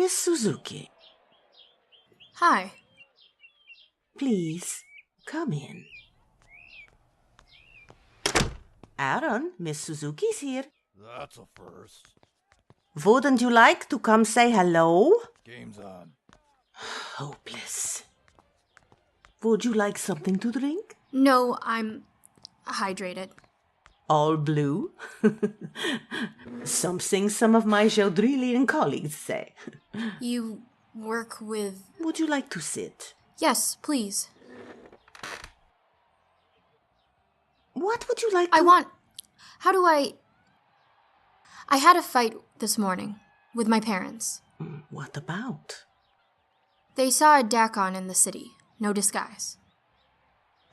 Miss Suzuki. Hi. Please, come in. Aaron, Miss Suzuki's here. That's a first. Wouldn't you like to come say hello? Game's on. Hopeless. Would you like something to drink? No, I'm hydrated. All blue? Something some of my Geldrilian colleagues say. You work with... Would you like to sit? Yes, please. What would you like to... How do I had a fight this morning with my parents. What about? They saw a Dakon in the city. No disguise.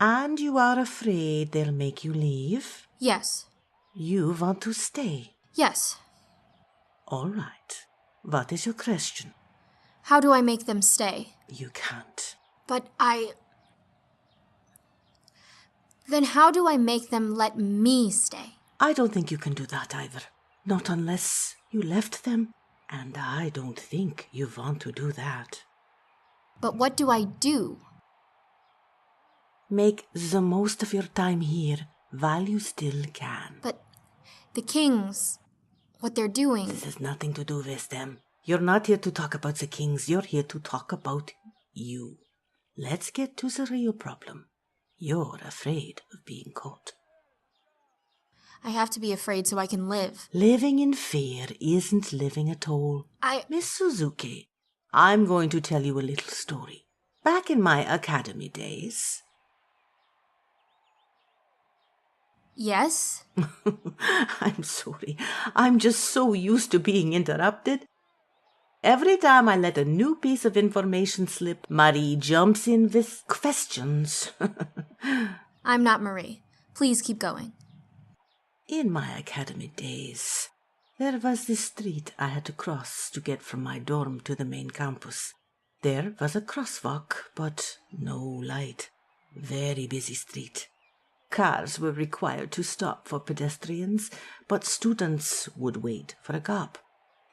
And you are afraid they'll make you leave? Yes. You want to stay? Yes. All right. What is your question? How do I make them stay? You can't. But Then how do I make them let me stay? I don't think you can do that either. Not unless you left them. And I don't think you want to do that. But what do I do? Make the most of your time here while you still can. But the kings, what they're doing... This has nothing to do with them. You're not here to talk about the kings. You're here to talk about you. Let's get to the real problem. You're afraid of being caught. I have to be afraid so I can live. Living in fear isn't living at all. Miss Suzuki, I'm going to tell you a little story. Back in my academy days... Yes? I'm sorry. I'm just so used to being interrupted. Every time I let a new piece of information slip, Marie jumps in with questions. I'm not Marie. Please keep going. In my academy days, there was this street I had to cross to get from my dorm to the main campus. There was a crosswalk, but no light. Very busy street. Cars were required to stop for pedestrians, but students would wait for a cop.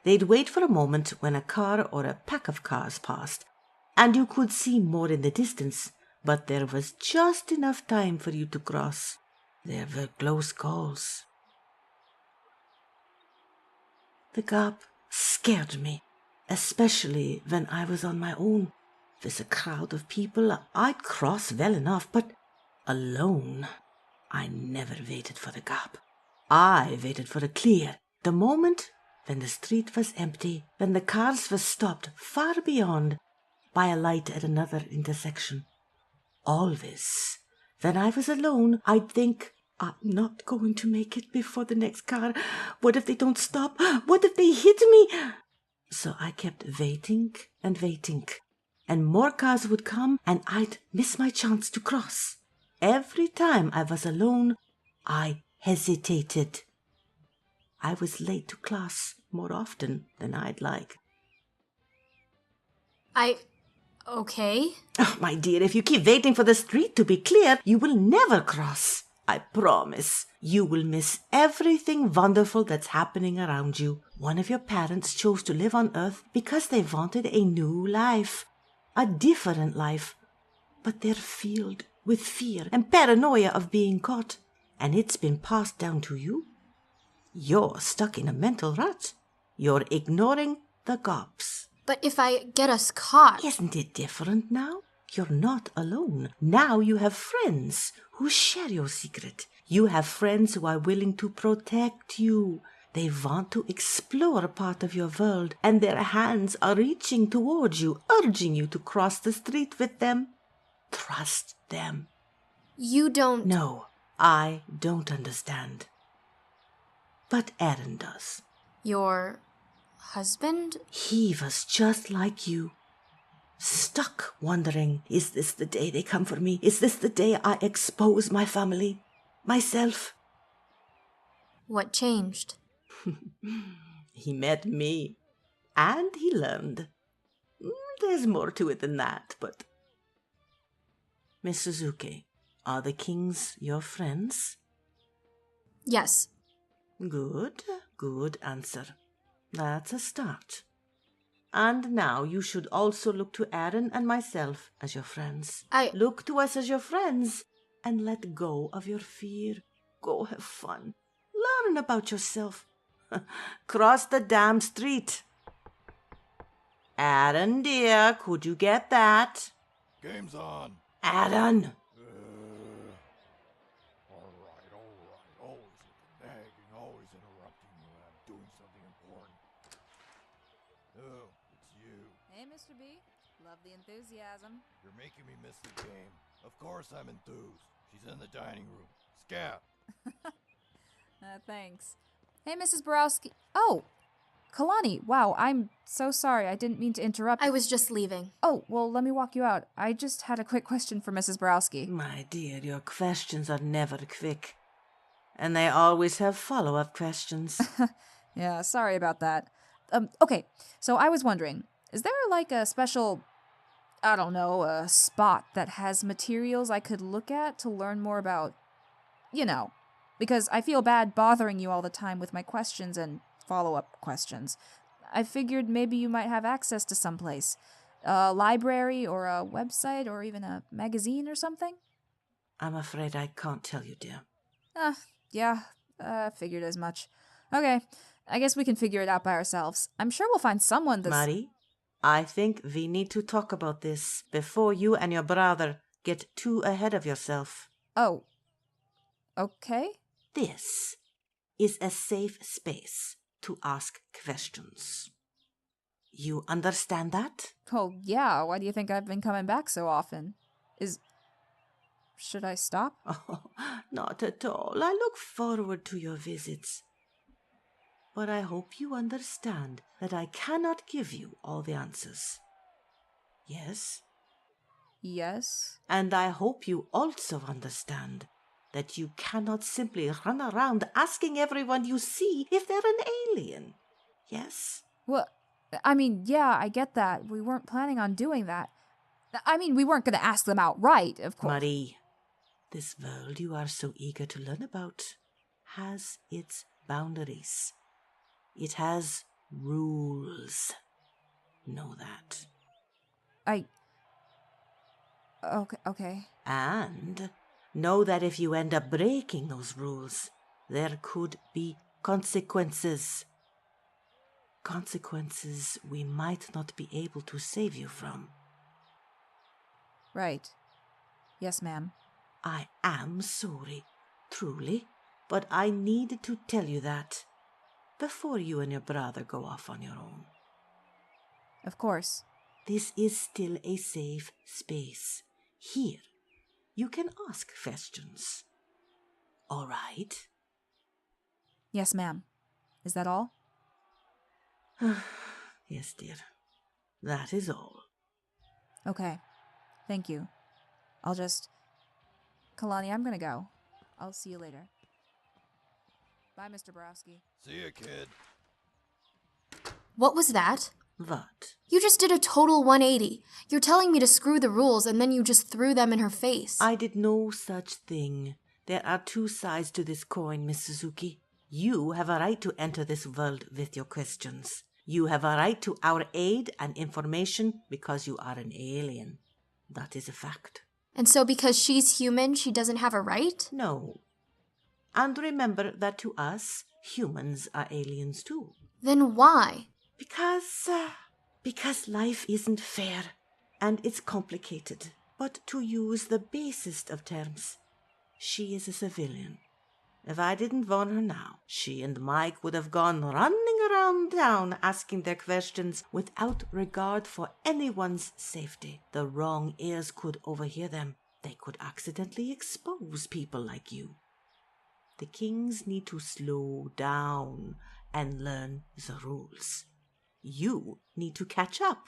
They'd wait for a moment when a car or a pack of cars passed, and you could see more in the distance, but there was just enough time for you to cross. There were close calls. The cop scared me, especially when I was on my own. With a crowd of people, I'd cross well enough, but alone, I never waited for the cop. I waited for a clear. The moment when the street was empty, when the cars were stopped far beyond by a light at another intersection. Always, when I was alone, I'd think, I'm not going to make it before the next car. What if they don't stop? What if they hit me? So I kept waiting and waiting, and more cars would come, and I'd miss my chance to cross. Every time I was alone, I hesitated. I was late to class more often than I'd like. Okay? Oh, my dear, if you keep waiting for the street to be clear, you will never cross. I promise. You will miss everything wonderful that's happening around you. One of your parents chose to live on Earth because they wanted a new life. A different life. But they're filled with fear and paranoia of being caught. And it's been passed down to you. You're stuck in a mental rut. You're ignoring the cops. But if I get us caught... Isn't it different now? You're not alone. Now you have friends who share your secret. You have friends who are willing to protect you. They want to explore a part of your world, and their hands are reaching towards you, urging you to cross the street with them. Trust them. You don't... No, I don't understand. But Aaron does. Your husband? He was just like you. Stuck wondering, is this the day they come for me? Is this the day I expose my family? Myself? What changed? He met me. And he learned. There's more to it than that, but... Miss Suzuki, are the kings your friends? Yes. Good answer. That's a start. And now you should also look to Aaron and myself as your friends. I- Look to us as your friends and let go of your fear. Go have fun. Learn about yourself. Cross the damn street. Aaron, dear, could you get that? Game's on. Aaron! Alright. Always nagging, always interrupting me when I'm doing something important. Oh, it's you. Hey, Mr. B. Love the enthusiasm. You're making me miss the game. Of course I'm enthused. She's in the dining room. Scat. Thanks. Hey, Mrs. Borowski. Oh, Kalani. Wow, I'm so sorry. I didn't mean to interrupt. I was just leaving. Oh, well, let me walk you out. I just had a quick question for Mrs. Borowski. My dear, your questions are never quick. And they always have follow-up questions. Yeah, sorry about that. Okay, so I was wondering, is there like a special, I don't know, a spot that has materials I could look at to learn more about, because I feel bad bothering you all the time with my questions and follow-up questions. I figured maybe you might have access to someplace. A library or a website or even a magazine or something? I'm afraid I can't tell you, dear. Yeah, figured as much. Okay, I guess we can figure it out by ourselves. I'm sure we'll find someone that's... Marie, I think we need to talk about this before you and your brother get too ahead of yourself. Oh. Okay. This is a safe space to ask questions. You understand that? Oh, yeah, why do you think I've been coming back so often? Should I stop? Oh, not at all. I look forward to your visits. But I hope you understand that I cannot give you all the answers. Yes? Yes? And I hope you also understand that you cannot simply run around asking everyone you see if they're an alien. Yes? Well, I mean, yeah, I get that. We weren't planning on doing that. I mean, we weren't going to ask them outright, of course. Marie, this world you are so eager to learn about has its boundaries. It has rules. Know that. Okay. And know that if you end up breaking those rules, there could be consequences. Consequences we might not be able to save you from. Right. Yes, ma'am. I am sorry, truly, but I needed to tell you that before you and your brother go off on your own. Of course. This is still a safe space. Here, you can ask questions. All right? Yes, ma'am. Is that all? Yes, dear. That is all. Okay. Thank you. I'll just... Kalani, I'm gonna go. I'll see you later. Bye, Mr. Borowski. See ya, kid. What was that? What? You just did a total 180. You're telling me to screw the rules and then you just threw them in her face. I did no such thing. There are two sides to this coin, Miss Suzuki. You have a right to enter this world with your questions. You have a right to our aid and information because you are an alien. That is a fact. And so because she's human, she doesn't have a right? No. And remember that to us, humans are aliens too. Then why? Because life isn't fair and it's complicated. But to use the basest of terms, she is a civilian. If I didn't warn her now, she and Mike would have gone running around town asking their questions without regard for anyone's safety. The wrong ears could overhear them. They could accidentally expose people like you. The kings need to slow down and learn the rules. You need to catch up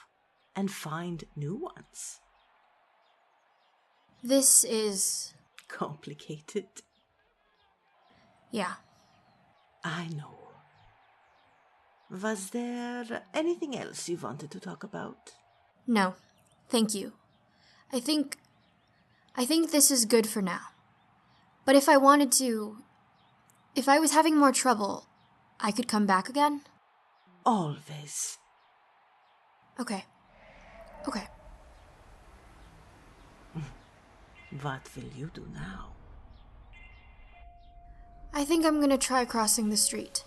and find new ones. This is... complicated. Yeah. I know. Was there anything else you wanted to talk about? No. Thank you. I think this is good for now. But if I wanted to... If I was having more trouble, I could come back again? Always. Okay. Okay. What will you do now? I think I'm gonna try crossing the street.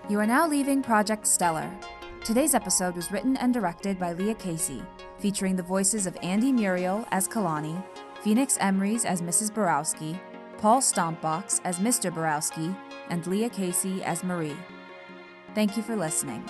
You are now leaving Project Stellar. Today's episode was written and directed by Leah Casey, featuring the voices of Andy Muriel as Kalani, Phoenix Emrys as Mrs. Borowski, Paul Stompbox as Mr. Borowski, and Leah Casey as Marie. Thank you for listening.